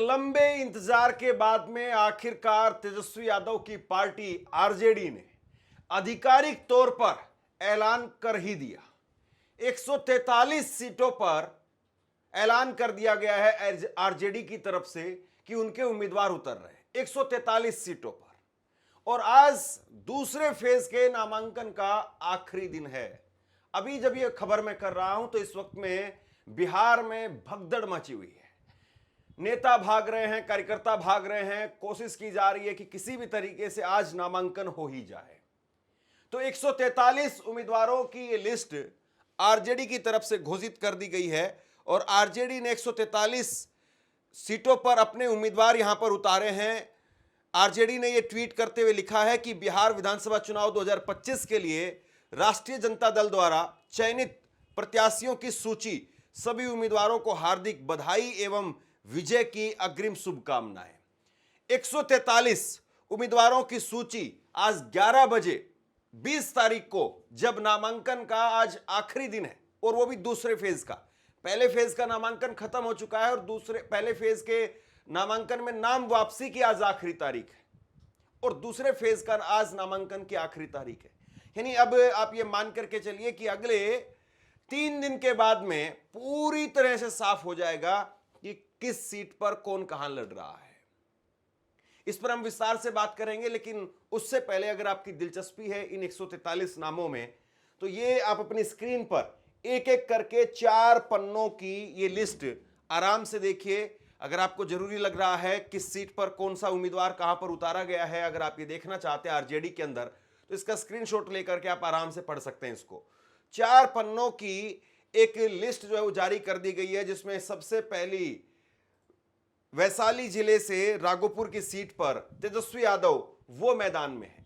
लंबे इंतजार के बाद में आखिरकार तेजस्वी यादव की पार्टी आरजेडी ने आधिकारिक तौर पर ऐलान कर ही दिया। 143 सीटों पर ऐलान कर दिया गया है आरजेडी की तरफ से कि उनके उम्मीदवार उतर रहे हैं 143 सीटों पर। और आज दूसरे फेज के नामांकन का आखिरी दिन है। अभी जब यह खबर मैं कर रहा हूं तो इस वक्त में बिहार में भगदड़ मची हुई है। नेता भाग रहे हैं, कार्यकर्ता भाग रहे हैं, कोशिश की जा रही है कि किसी भी तरीके से आज नामांकन हो ही जाए। तो 143 उम्मीदवारों की ये लिस्ट आरजेडी की तरफ से घोषित कर दी गई है और आरजेडी ने 143 सीटों पर अपने उम्मीदवार यहां पर उतारे हैं। आरजेडी ने यह ट्वीट करते हुए लिखा है कि बिहार विधानसभा चुनाव 2025 के लिए राष्ट्रीय जनता दल द्वारा चयनित प्रत्याशियों की सूची, सभी उम्मीदवारों को हार्दिक बधाई एवं विजय की अग्रिम शुभकामनाएं। 143 उम्मीदवारों की सूची आज 11 बजे 20 तारीख को, जब नामांकन का आज आखिरी दिन है और वो भी दूसरे फेज का। पहले फेज का नामांकन खत्म हो चुका है और पहले फेज के नामांकन में नाम वापसी की आज आखिरी तारीख है और दूसरे फेज का आज नामांकन की आखिरी तारीख है। यानी अब आप ये मान करके चलिए कि अगले 3 दिन के बाद में पूरी तरह से साफ हो जाएगा कि किस सीट पर कौन कहां लड़ रहा है। इस पर हम विस्तार से बात करेंगे, लेकिन उससे पहले अगर आपकी दिलचस्पी है इन 143 नामों में, तो ये आप अपनी स्क्रीन पर एक एक करके 4 पन्नों की ये लिस्ट आराम से देखिए। अगर आपको जरूरी लग रहा है किस सीट पर कौन सा उम्मीदवार कहां पर उतारा गया है, अगर आप ये देखना चाहते हैं आरजेडी के अंदर, तो इसका स्क्रीनशॉट लेकर के आप आराम से पढ़ सकते हैं इसको। 4 पन्नों की एक लिस्ट जो है वो जारी कर दी गई है, जिसमें सबसे पहली वैशाली जिले से राघोपुर की सीट पर तेजस्वी यादव वो मैदान में है।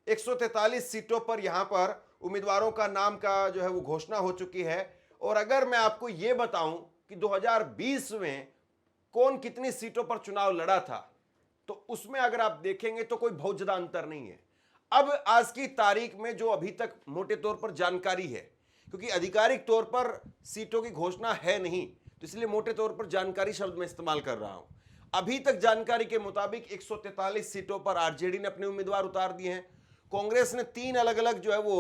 143 सीटों पर यहां पर उम्मीदवारों का नाम का जो है वो घोषणा हो चुकी है। और अगर मैं आपको ये बताऊं कि 2020 में कौन कितनी सीटों पर चुनाव लड़ा था, तो उसमें अगर आप देखेंगे तो कोई बहुत ज्यादा अंतर नहीं है। अब आज की तारीख में जो अभी तक मोटे तौर पर जानकारी है, क्योंकि आधिकारिक तौर पर सीटों की घोषणा है नहीं, तो इसलिए मोटे तौर पर जानकारी शब्द में इस्तेमाल कर रहा हूं। अभी तक जानकारी के मुताबिक 143 सीटों पर आरजेडी ने अपने उम्मीदवार उतार दिए हैं। कांग्रेस ने 3 अलग अलग जो है वो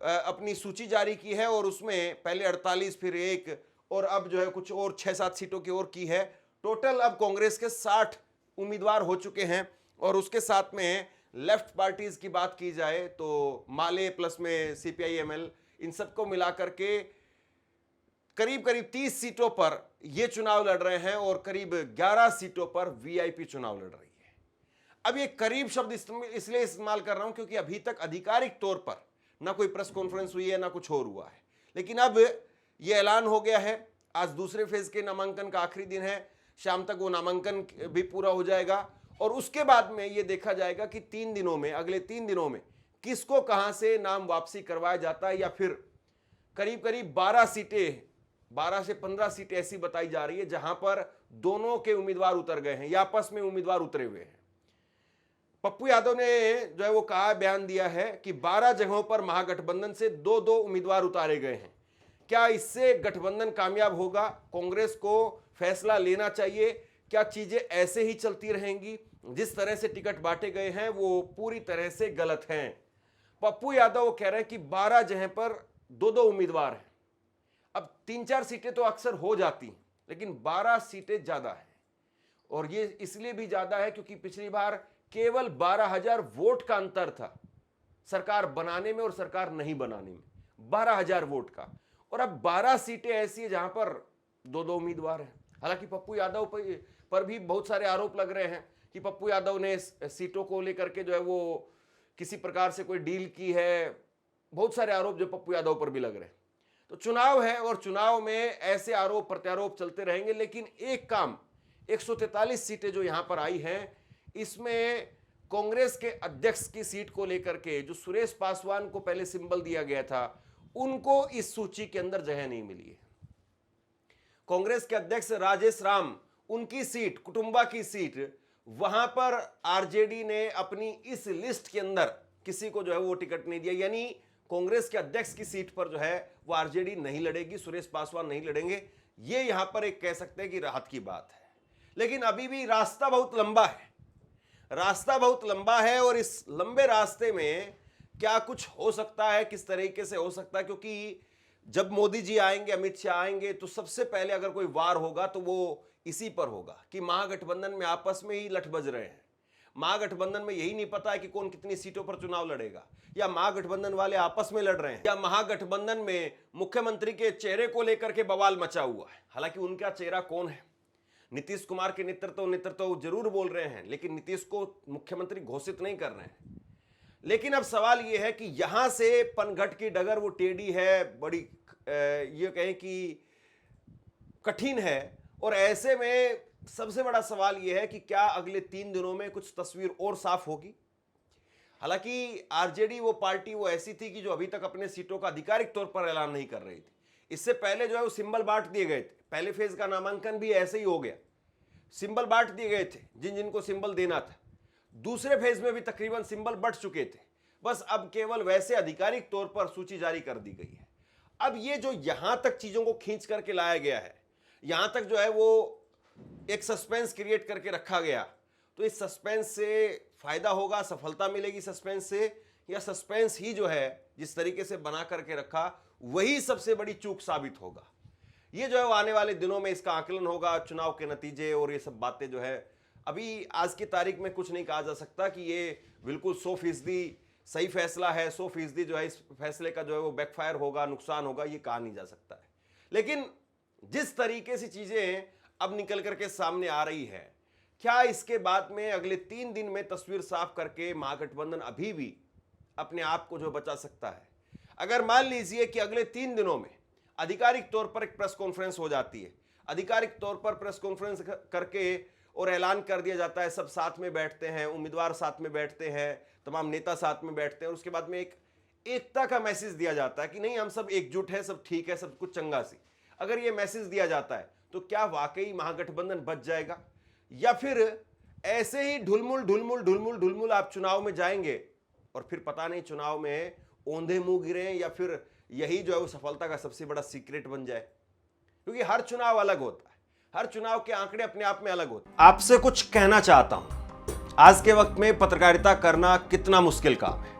अपनी सूची जारी की है और उसमें पहले 48, फिर 1 और अब जो है कुछ और 6-7 सीटों की और की है। टोटल अब कांग्रेस के 60 उम्मीदवार हो चुके हैं। और उसके साथ में लेफ्ट पार्टीज की बात की जाए तो माले प्लस में सीपीआई-एमएल, इन सबको मिलाकर के करीब करीब 30 सीटों पर यह चुनाव लड़ रहे हैं और करीब 11 सीटों पर वीआईपी चुनाव लड़ रही है। अब ये करीब शब्द इसलिए इस्तेमाल कर रहा हूं क्योंकि अभी तक आधिकारिक तौर पर ना कोई प्रेस कॉन्फ्रेंस हुई है, ना कुछ और हुआ है, लेकिन अब यह ऐलान हो गया है। आज दूसरे फेज के नामांकन का आखिरी दिन है, शाम तक वो नामांकन भी पूरा हो जाएगा और उसके बाद में यह देखा जाएगा कि 3 दिनों में, अगले 3 दिनों में किसको कहां से नाम वापसी करवाया जाता है, या फिर करीब करीब 12 सीटें, 12 से 15 सीटें ऐसी बताई जा रही है जहां पर दोनों के उम्मीदवार उतर गए हैं या आपस में उम्मीदवार उतरे हुए हैं। पप्पू यादव ने जो है वो कहा, बयान दिया है कि 12 जगहों पर महागठबंधन से 2-2 उम्मीदवार उतारे गए हैं। क्या इससे गठबंधन कामयाब होगा? कांग्रेस को फैसला लेना चाहिए। क्या चीजें ऐसे ही चलती रहेंगी? जिस तरह से टिकट बांटे गए हैं वो पूरी तरह से गलत हैं। पप्पू यादव कह रहे हैं कि 12 जगह पर 2-2 उम्मीदवार हैं। अब 3-4 सीटें तो अक्सर हो जाती, लेकिन 12 सीटें ज्यादा है। और ये इसलिए भी ज्यादा है क्योंकि पिछली बार केवल 12,000 वोट का अंतर था सरकार बनाने में और सरकार नहीं बनाने में, 12,000 वोट का। और अब 12 सीटें ऐसी है जहां पर 2-2 उम्मीदवार हैं। हालांकि पप्पू यादव पर भी बहुत सारे आरोप लग रहे हैं कि पप्पू यादव ने सीटों को लेकर के जो है वो किसी प्रकार से कोई डील की है। बहुत सारे आरोप जो पप्पू यादव पर भी लग रहे हैं। तो चुनाव है और चुनाव में ऐसे आरोप प्रत्यारोप चलते रहेंगे, लेकिन एक काम, 143 सीटें जो यहां पर आई हैं, इसमें कांग्रेस के अध्यक्ष की सीट को लेकर के जो सुरेश पासवान को पहले सिंबल दिया गया था, उनको इस सूची के अंदर जगह नहीं मिली है। कांग्रेस के अध्यक्ष राजेश राम, उनकी सीट, कुटुंबा की सीट, वहां पर आरजेडी ने अपनी इस लिस्ट के अंदर किसी को जो है वो टिकट नहीं दिया। यानी कांग्रेस के अध्यक्ष की सीट पर जो है वो आरजेडी नहीं लड़ेगी, सुरेश पासवान नहीं लड़ेंगे। ये यहां पर एक कह सकते हैं कि राहत की बात है। लेकिन अभी भी रास्ता बहुत लंबा है, रास्ता बहुत लंबा है। और इस लंबे रास्ते में क्या कुछ हो सकता है, किस तरीके से हो सकता है, क्योंकि जब मोदी जी आएंगे, अमित शाह आएंगे, तो सबसे पहले अगर कोई वार होगा तो वो इसी पर होगा कि महागठबंधन में आपस में ही लठ बज रहे हैं। महागठबंधन में यही नहीं पता है कि कौन कितनी सीटों पर चुनाव लड़ेगा, या महागठबंधन वाले आपस में लड़ रहे हैं, या महागठबंधन में मुख्यमंत्री के चेहरे को लेकर के बवाल मचा हुआ है। हालांकि उनका चेहरा कौन है, नीतीश कुमार के नेतृत्व जरूर बोल रहे हैं, लेकिन नीतीश को मुख्यमंत्री घोषित नहीं कर रहे हैं। लेकिन अब सवाल यह है कि यहां से पनघट की डगर वो टेढ़ी है, बड़ी ये कहें कि कठिन है। और ऐसे में सबसे बड़ा सवाल यह है कि क्या अगले 3 दिनों में कुछ तस्वीर और साफ होगी। हालांकि आरजेडी वो पार्टी वो ऐसी थी कि जो अभी तक अपने सीटों का आधिकारिक तौर पर ऐलान नहीं कर रही थी। इससे पहले जो है वो सिंबल बांट दिए गए थे, पहले फेज का नामांकन भी ऐसे ही हो गया, सिंबल बांट दिए गए थे जिन जिनको सिंबल देना था। दूसरे फेज में भी तकरीबन सिंबल बट चुके थे, बस अब केवल वैसे आधिकारिक तौर पर सूची जारी कर दी गई है। अब ये जो यहां तक चीजों को खींच करके लाया गया है, यहां तक जो है वो एक सस्पेंस क्रिएट करके रखा गया, तो इस सस्पेंस से फायदा होगा, सफलता मिलेगी सस्पेंस से, या सस्पेंस ही जो है जिस तरीके से बना करके रखा वही सबसे बड़ी चूक साबित होगा। ये जो है वो आने वाले दिनों में इसका आकलन होगा, चुनाव के नतीजे और ये सब बातें जो है अभी आज की तारीख में कुछ नहीं कहा जा सकता कि ये बिल्कुल 100% सही फैसला है, 100% जो है इस फैसले का जो है वो बैकफायर होगा, नुकसान होगा, ये कहा नहीं जा सकता है। लेकिन जिस तरीके से चीजें अब निकल करके सामने आ रही है, क्या इसके बाद में अगले 3 दिन में तस्वीर साफ करके महागठबंधन अभी भी अपने आप को जो बचा सकता है। अगर मान लीजिए कि अगले 3 दिनों में आधिकारिक तौर पर एक प्रेस कॉन्फ्रेंस हो जाती है, आधिकारिक तौर पर प्रेस कॉन्फ्रेंस करके और ऐलान कर दिया जाता है, सब साथ में बैठते हैं, उम्मीदवार साथ में बैठते हैं, तमाम नेता साथ में बैठते हैं, और उसके बाद में एक एकता का मैसेज दिया जाता है कि नहीं हम सब एकजुट है, सब ठीक है, सब कुछ चंगा सी। अगर ये मैसेज दिया जाता है तो क्या वाकई महागठबंधन बच जाएगा, या फिर ऐसे ही ढुलमुल आप चुनाव में जाएंगे और फिर पता नहीं चुनाव में औंधे मुंह गिरे, या फिर यही जो है वो सफलता का सबसे बड़ा सीक्रेट बन जाए। क्योंकि हर चुनाव अलग होता है, हर चुनाव के आंकड़े अपने आप में अलग होते हैं। आपसे कुछ कहना चाहता हूं, आज के वक्त में पत्रकारिता करना कितना मुश्किल काम है,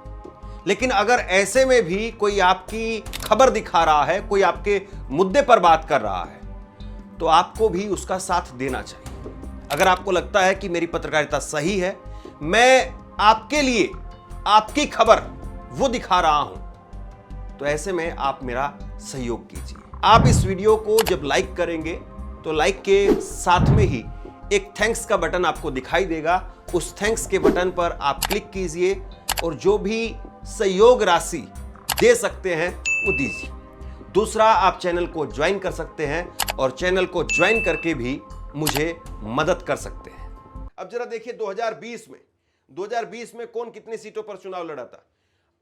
लेकिन अगर ऐसे में भी कोई आपकी खबर दिखा रहा है, कोई आपके मुद्दे पर बात कर रहा है, तो आपको भी उसका साथ देना चाहिए। अगर आपको लगता है कि मेरी पत्रकारिता सही है, मैं आपके लिए आपकी खबर वो दिखा रहा हूं, तो ऐसे में आप मेरा सहयोग कीजिए। आप इस वीडियो को जब लाइक करेंगे तो लाइक के साथ में ही एक थैंक्स का बटन आपको दिखाई देगा, उस थैंक्स के बटन पर आप क्लिक कीजिए और जो भी सहयोग राशि दे सकते हैं वो दीजिए। दूसरा, आप चैनल को ज्वाइन कर सकते हैं और चैनल को ज्वाइन करके भी मुझे मदद कर सकते हैं। अब जरा देखिए 2020 में कौन कितनी सीटों पर चुनाव लड़ा था।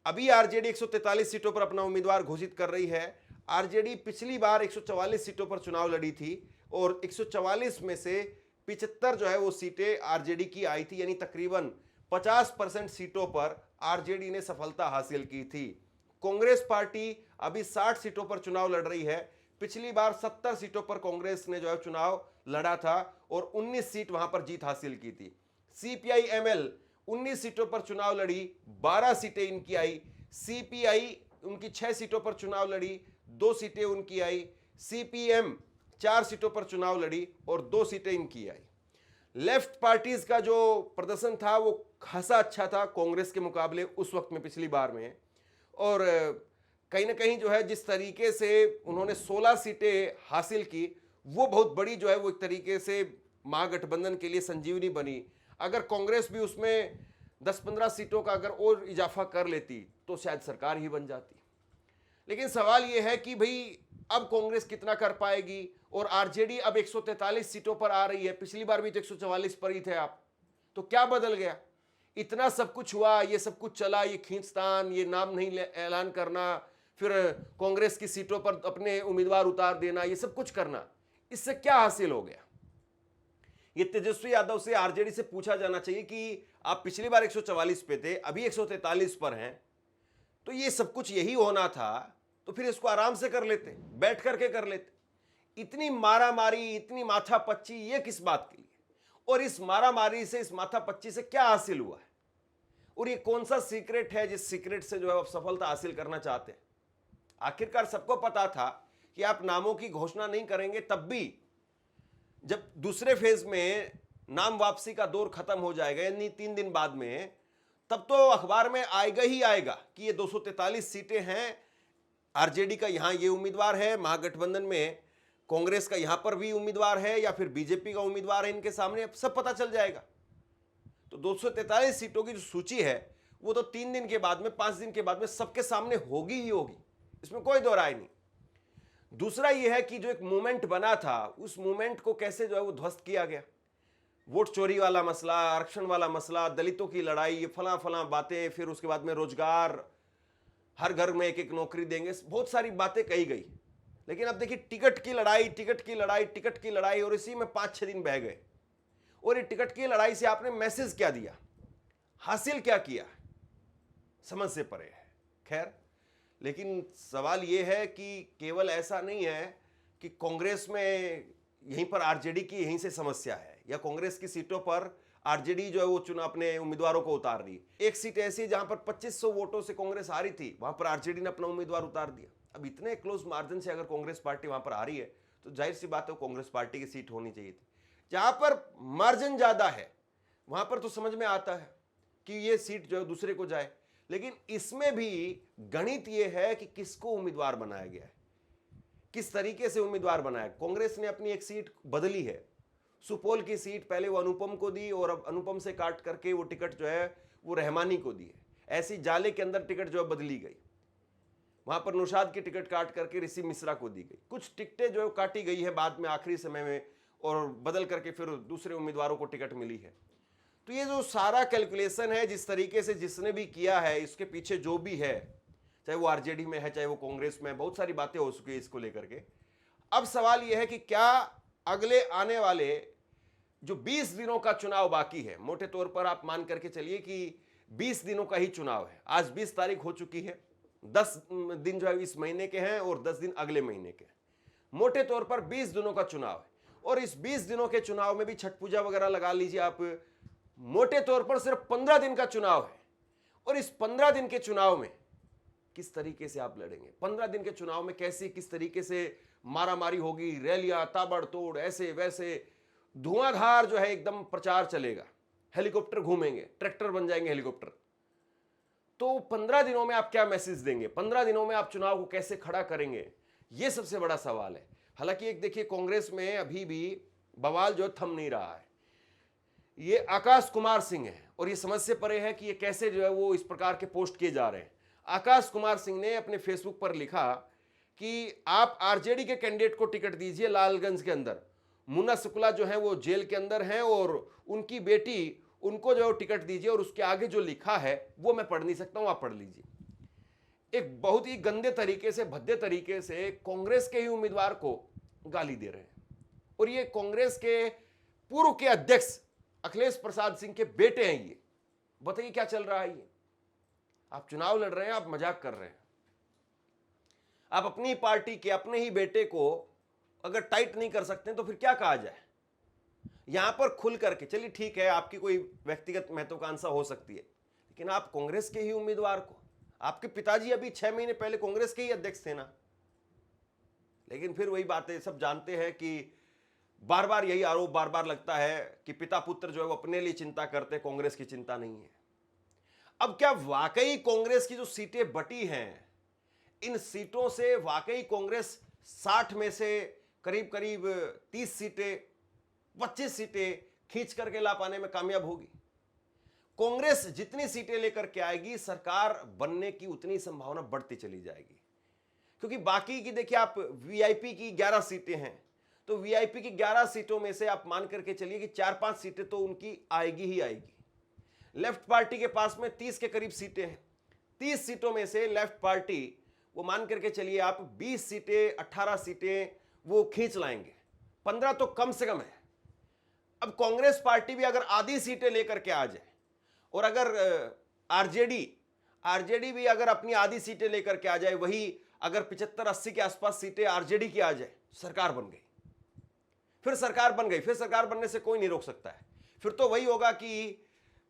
अभी आरजेडी 143 सीटों पर अपना उम्मीदवार घोषित कर रही है। आरजेडी पिछली बार 144 सीटों पर चुनाव लड़ी थी और 144 में से 75 जो है वो सीटें आरजेडी की आई थी, यानी तकरीबन 50% सीटों पर आरजेडी ने सफलता हासिल की थी। कांग्रेस पार्टी अभी 60 सीटों पर चुनाव लड़ रही है। पिछली बार 70 सीटों पर कांग्रेस ने जो है चुनाव लड़ा था और 19 सीट वहां पर जीत हासिल की थी। सीपीआई एमएल 19 सीटों पर चुनाव लड़ी, 12 सीटें इनकी आई। सीपीआई उनकी 6 सीटों पर चुनाव लड़ी, 2 सीटें उनकी आई। सीपीएम 4 सीटों पर चुनाव लड़ी और 2 सीटें इनकी आई। लेफ्ट पार्टीज का जो प्रदर्शन था वो खासा अच्छा था कांग्रेस के मुकाबले उस वक्त में, पिछली बार में। और कहीं ना कहीं जो है जिस तरीके से उन्होंने 16 सीटें हासिल की, वो बहुत बड़ी जो है वो एक तरीके से महागठबंधन के लिए संजीवनी बनी। अगर कांग्रेस भी उसमें 10-15 सीटों का अगर और इजाफा कर लेती तो शायद सरकार ही बन जाती। लेकिन सवाल यह है कि भाई अब कांग्रेस कितना कर पाएगी, और आरजेडी अब 143 सीटों पर आ रही है। पिछली बार भी तो 144 पर ही थे आप, तो क्या बदल गया? इतना सब कुछ हुआ, ये सब कुछ चला, ये खींचतान, ये नाम नहीं ऐलान करना, फिर कांग्रेस की सीटों पर अपने उम्मीदवार उतार देना, ये सब कुछ करना, इससे क्या हासिल हो गया? ये तेजस्वी यादव से, आरजेडी से पूछा जाना चाहिए कि आप पिछली बार 144 पे थे, अभी 143 पर हैं, तो ये सब कुछ यही होना था, तो फिर इसको आराम से कर लेते, बैठ करके कर लेते। इतनी मारा मारी, इतनी माथापच्ची, ये किस बात के लिए? और इस मारामारी से, इस माथापच्ची से क्या हासिल हुआ है, और ये कौन सा सीक्रेट है जिस सीक्रेट से जो है आप सफलता हासिल करना चाहते हैं। आखिरकार सबको पता था कि आप नामों की घोषणा नहीं करेंगे, तब भी जब दूसरे फेज में नाम वापसी का दौर खत्म हो जाएगा, यानी 3 दिन बाद में, तब तो अखबार में आएगा ही आएगा कि ये 243 सीटें हैं, आरजेडी का यहां ये उम्मीदवार है, महागठबंधन में कांग्रेस का यहां पर भी उम्मीदवार है, या फिर बीजेपी का उम्मीदवार है इनके सामने, अब सब पता चल जाएगा। तो 243 सीटों की जो सूची है वो तो 3 दिन के बाद में, 5 दिन के बाद में सबके सामने होगी ही होगी, इसमें कोई दो राय नहीं। दूसरा यह है कि जो एक मूवमेंट बना था, उस मूवमेंट को कैसे जो है वो ध्वस्त किया गया। वोट चोरी वाला मसला, आरक्षण वाला मसला, दलितों की लड़ाई, ये फला फला बातें, फिर उसके बाद में रोजगार, हर घर में एक एक नौकरी देंगे, बहुत सारी बातें कही गई। लेकिन अब देखिए, टिकट की लड़ाई, टिकट की लड़ाई, टिकट की लड़ाई, और इसी में 5-6 दिन बह गए। और ये टिकट की लड़ाई से आपने मैसेज क्या दिया, हासिल क्या किया, समझ से परे है। खैर, लेकिन सवाल यह है कि केवल ऐसा नहीं है कि कांग्रेस में यहीं पर आरजेडी की यहीं से समस्या है, या कांग्रेस की सीटों पर आरजेडी जो है वो चुनाव अपने उम्मीदवारों को उतार रही है। एक सीट ऐसी जहां पर 2500 वोटों से कांग्रेस हारी थी, वहां पर आरजेडी ने अपना उम्मीदवार उतार दिया। अब इतने क्लोज मार्जिन से अगर कांग्रेस पार्टी वहां पर आ रही है, तो जाहिर सी बात है कांग्रेस पार्टी की सीट होनी चाहिए थी। जहां पर मार्जिन ज्यादा है वहां पर तो समझ में आता है कि ये सीट जो है दूसरे को जाए, लेकिन इसमें भी गणित ये है कि किसको उम्मीदवार बनाया गया है, किस तरीके से उम्मीदवार बनाया। कांग्रेस ने अपनी एक सीट बदली है, सुपौल की सीट पहले वो अनुपम को दी, और अब अनुपम से काट करके वो टिकट जो है वो रहमानी को दी है। ऐसी जाले के अंदर टिकट जो है बदली गई, वहां पर नौशाद की टिकट काट करके ऋषि मिश्रा को दी गई। कुछ टिकटें जो है काटी गई है बाद में आखिरी समय में, और बदल करके फिर दूसरे उम्मीदवारों को टिकट मिली है। तो ये जो सारा कैलकुलेशन है, जिस तरीके से जिसने भी किया है, इसके पीछे जो भी है, चाहे वो आरजेडी में है, चाहे वो कांग्रेस में, बहुत सारी बातें हो चुकी है इसको लेकर के। अब सवाल यह है कि क्या अगले आने वाले जो 20 दिनों का चुनाव बाकी है, मोटे तौर पर आप मान करके चलिए कि 20 दिनों का ही चुनाव है। आज 20 तारीख हो चुकी है, 10 दिन जो है इस महीने के हैं और 10 दिन अगले महीने के। मोटे तौर पर 20 दिनों का चुनाव है, और इस 20 दिनों के चुनाव में भी छठ पूजा वगैरह लगा लीजिए आप, मोटे तौर पर सिर्फ 15 दिन का चुनाव है। और इस 15 दिन के चुनाव में किस तरीके से आप लड़ेंगे, 15 दिन के चुनाव में कैसी किस तरीके से मारामारी होगी, रैलियां ताबड़तोड़, ऐसे वैसे धुआंधार जो है एकदम प्रचार चलेगा, हेलीकॉप्टर घूमेंगे, ट्रैक्टर बन जाएंगे हेलीकॉप्टर। तो 15 दिनों में आप क्या मैसेज देंगे, 15 दिनों में आप चुनाव को कैसे खड़ा करेंगे, यह सबसे बड़ा सवाल है। हालांकि एक देखिए, कांग्रेस में अभी भी बवाल जो थम नहीं रहा है। ये आकाश कुमार सिंह है, और ये समझ से परे है कि ये कैसे जो है वो इस प्रकार के पोस्ट किए जा रहे हैं। आकाश कुमार सिंह ने अपने फेसबुक पर लिखा कि आप आरजेडी के कैंडिडेट को टिकट दीजिए लालगंज के अंदर, मुन्ना शुक्ला जो है वो जेल के अंदर हैं, और उनकी बेटी, उनको जो टिकट दीजिए। और उसके आगे जो लिखा है वो मैं पढ़ नहीं सकता हूं, आप पढ़ लीजिए। एक बहुत ही गंदे तरीके से, भद्दे तरीके से कांग्रेस के ही उम्मीदवार को गाली दे रहे हैं। और ये कांग्रेस के पूर्व के अध्यक्ष अखिलेश प्रसाद सिंह के बेटे हैं। ये बताइए क्या चल रहा है। ये आप चुनाव लड़ रहे हैं, आप मजाक कर रहे हैं। आप अपनी पार्टी के अपने ही बेटे को अगर टाइट नहीं कर सकते तो फिर क्या कहा जाए। यहां पर खुल करके चलिए, ठीक है, आपकी कोई व्यक्तिगत महत्वाकांक्षा हो सकती है, लेकिन आप कांग्रेस के ही उम्मीदवार को, आपके पिताजी अभी 6 महीने पहले कांग्रेस के ही अध्यक्ष थे ना। लेकिन फिर वही बातें सब जानते हैं कि बार बार यही आरोप बार बार लगता है कि पिता पुत्र जो है वो अपने लिए चिंता करते, कांग्रेस की चिंता नहीं है। अब क्या वाकई कांग्रेस की जो सीटें बटी हैं, इन सीटों से वाकई कांग्रेस 60 में से करीब करीब 30 सीटें, 25 सीटें खींच करके ला पाने में कामयाब होगी? कांग्रेस जितनी सीटें लेकर के आएगी, सरकार बनने की उतनी संभावना बढ़ती चली जाएगी। क्योंकि बाकी की देखिए, आप वीआईपी की 11 सीटें हैं, तो वीआईपी की 11 सीटों में से आप मान करके चलिए कि 4-5 सीटें तो उनकी आएगी ही आएगी। लेफ्ट पार्टी के पास में 30 के करीब सीटें हैं। 30 सीटों में से लेफ्ट पार्टी वो मान करके चलिए आप 20 सीटें, 18 सीटें वो खींच लाएंगे, 15 तो कम से कम है। अब कांग्रेस पार्टी भी अगर आधी सीटें लेकर के आ जाए, और अगर आरजेडी भी अगर अपनी आधी सीटें लेकर के आ जाए, वही अगर 75-80 के आसपास सीटें आरजेडी की आ जाए, सरकार बन गई। फिर सरकार बन गई, फिर सरकार बनने से कोई नहीं रोक सकता है। फिर तो वही होगा कि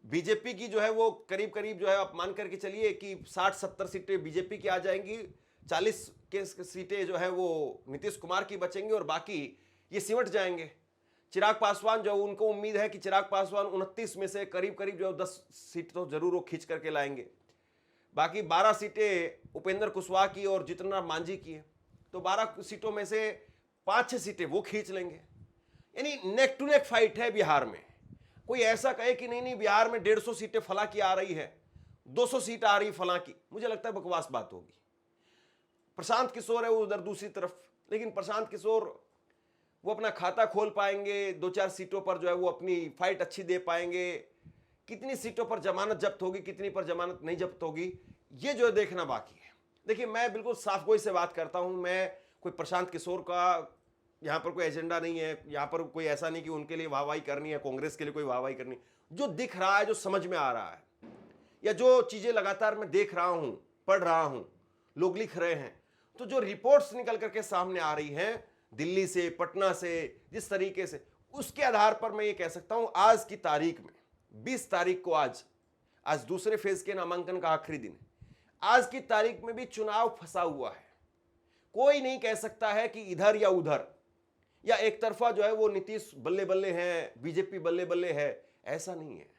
बीजेपी की जो है वो करीब करीब जो है आप मान करके चलिए कि 60-70 सीटें बीजेपी की आ जाएंगी, 40 के सीटें जो है वो नीतीश कुमार की बचेंगी और बाकी ये सिमट जाएंगे। चिराग पासवान जो उनको उम्मीद है कि चिराग पासवान 29 में से करीब करीब जो 10 सीट तो जरूर वो खींच करके लाएंगे। बाकी 12 सीटें उपेंद्र कुशवाहा की और जितना मांझी की है, तो 12 सीटों में से 5-6 सीटें वो खींच लेंगे। यानी नेक टू नेक फाइट है बिहार में। कोई ऐसा कहे कि नहीं नहीं बिहार में 150 सीटें फला की आ रही है, 200 सीट आ रही फला की, मुझे लगता है बकवास बात होगी। प्रशांत किशोर है वो उधर दूसरी तरफ, लेकिन प्रशांत किशोर वो अपना खाता खोल पाएंगे, 2-4 सीटों पर जो है वो अपनी फाइट अच्छी दे पाएंगे। कितनी सीटों पर जमानत जब्त होगी, कितनी पर जमानत नहीं जब्त होगी, ये जो है देखना बाकी है। देखिए मैं बिल्कुल साफ गोई से बात करता हूं, मैं कोई प्रशांत किशोर का यहाँ पर कोई एजेंडा नहीं है, यहाँ पर कोई ऐसा नहीं कि उनके लिए वाहवाही करनी है, कांग्रेस के लिए कोई वाहवाही करनी। जो दिख रहा है, जो समझ में आ रहा है, या जो चीजें लगातार मैं देख रहा हूं, पढ़ रहा हूं, लोग लिख रहे हैं, तो जो रिपोर्ट्स निकल करके सामने आ रही हैं दिल्ली से, पटना से, जिस तरीके से, उसके आधार पर मैं ये कह सकता हूं आज की तारीख में 20 तारीख को आज दूसरे फेज के नामांकन का आखिरी दिन है। आज की तारीख में भी चुनाव फंसा हुआ है। कोई नहीं कह सकता है कि इधर या उधर, या एक तरफा जो है वो नीतीश बल्ले बल्ले हैं, बीजेपी बल्ले बल्ले है, ऐसा नहीं है।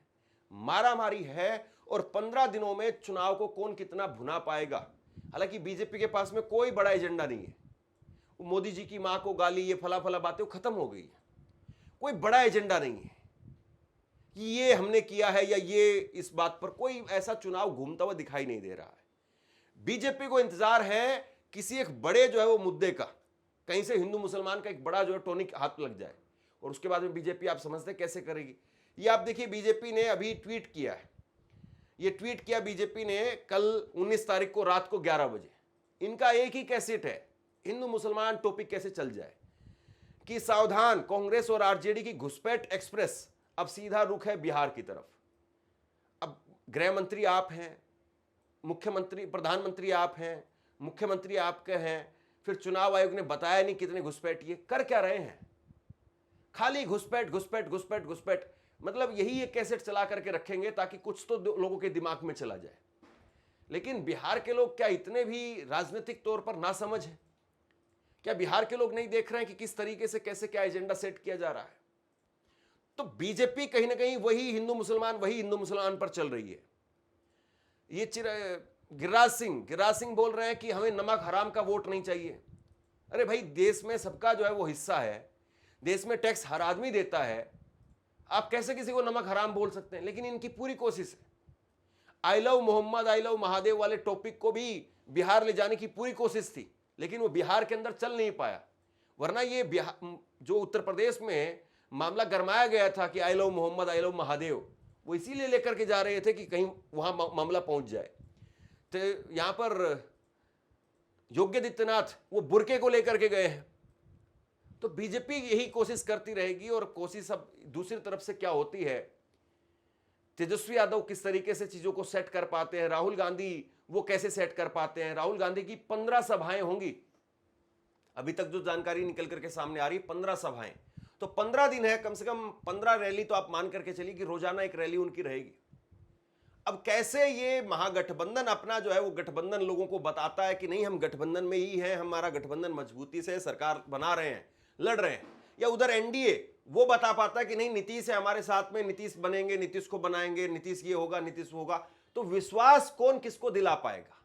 मारामारी है और 15 दिनों में चुनाव को कौन कितना भुना पाएगा। हालांकि बीजेपी के पास में कोई बड़ा एजेंडा नहीं है। मोदी जी की मां को गाली, ये फला फला बातें खत्म हो गई है। कोई बड़ा एजेंडा नहीं है कि ये हमने किया है या ये इस बात पर कोई ऐसा चुनाव घूमता हुआ दिखाई नहीं दे रहा है। बीजेपी को इंतजार है किसी एक बड़े जो है वो मुद्दे का, कहीं से हिंदू मुसलमान का एक बड़ा जो है टॉनिक हाथ लग जाए, और उसके बाद में बीजेपी आप समझते कैसे करेगी। ये आप देखिए बीजेपी ने अभी ट्वीट किया है, ये ट्वीट किया बीजेपी ने कल 19 तारीख को रात को 11 बजे। इनका एक ही कैसेट है, हिंदू मुसलमान टॉपिक कैसे चल जाए, कि सावधान कांग्रेस और आरजेडी की घुसपैठ एक्सप्रेस अब सीधा रुख है बिहार की तरफ। अब गृह मंत्री आप हैं, मुख्यमंत्री प्रधानमंत्री आप हैं, मुख्यमंत्री आपके हैं, फिर चुनाव आयोग ने बताया नहीं कितने घुसपैठ, ये कर क्या रहे हैं, खाली घुसपैठ घुसपैठ घुसपैठ घुसपैठ। मतलब यही एक कैसेट चला करके रखेंगे ताकि कुछ तो लोगों के दिमाग में चला जाए। लेकिन बिहार के लोग क्या इतने भी राजनीतिक तौर पर ना समझ है? क्या बिहार के लोग नहीं देख रहे हैं कि किस तरीके से कैसे क्या एजेंडा सेट किया जा रहा है? तो बीजेपी कहीं ना कहीं वही हिंदू मुसलमान पर चल रही है। ये गिरिराज सिंह बोल रहे हैं कि हमें नमक हराम का वोट नहीं चाहिए। अरे भाई, देश में सबका जो है वो हिस्सा है, देश में टैक्स हर आदमी देता है, आप कैसे किसी को नमक हराम बोल सकते हैं? लेकिन इनकी पूरी कोशिश है, I love Mohammad, I love Mahadev वाले टॉपिक को भी बिहार ले जाने की पूरी कोशिश थी, लेकिन वो बिहार के अंदर चल नहीं पाया। वरना ये बिहार जो उत्तर प्रदेश में मामला गरमाया गया था कि I love Mohammad, I love Mahadev, वो इसीलिए लेकर के जा रहे थे कि कहीं वहां मामला पहुंच जाए। तो यहां पर योगी आदित्यनाथ वो बुरके को लेकर के गए हैं। तो बीजेपी यही कोशिश करती रहेगी, और कोशिश अब दूसरी तरफ से क्या होती है, तेजस्वी यादव किस तरीके से चीजों को सेट कर पाते हैं, राहुल गांधी वो कैसे सेट कर पाते हैं। राहुल गांधी की 15 सभाएं होंगी, अभी तक जो जानकारी निकल करके सामने आ रही है 15 सभाएं, तो 15 दिन है, कम से कम 15 रैली तो आप मान करके चलिए कि रोजाना एक रैली उनकी रहेगी। अब कैसे ये महागठबंधन अपना जो है वो गठबंधन लोगों को बताता है कि नहीं हम गठबंधन में ही हैं, हमारा गठबंधन मजबूती से सरकार बना रहे हैं, लड़ रहे हैं, या उधर एनडीए वो बता पाता है कि नहीं नीतीश है हमारे साथ में, नीतीश बनेंगे, नीतीश को बनाएंगे, नीतीश ये होगा, नीतीश होगा। तो विश्वास कौन किसको दिला पाएगा,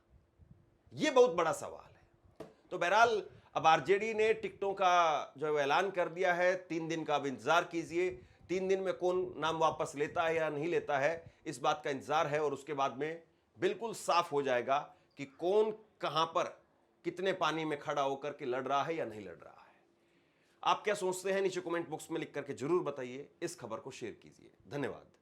ये बहुत बड़ा सवाल है। तो बहरहाल अब आरजेडी ने टिकटों का जो है ऐलान कर दिया है, 3 दिन का अब इंतजार कीजिए। 3 दिन में कौन नाम वापस लेता है या नहीं लेता है, इस बात का इंतजार है, और उसके बाद में बिल्कुल साफ हो जाएगा कि कौन कहां पर कितने पानी में खड़ा होकर के लड़ रहा है या नहीं लड़ रहा है। आप क्या सोचते हैं नीचे कमेंट बॉक्स में लिख करके जरूर बताइए। इस खबर को शेयर कीजिए। धन्यवाद।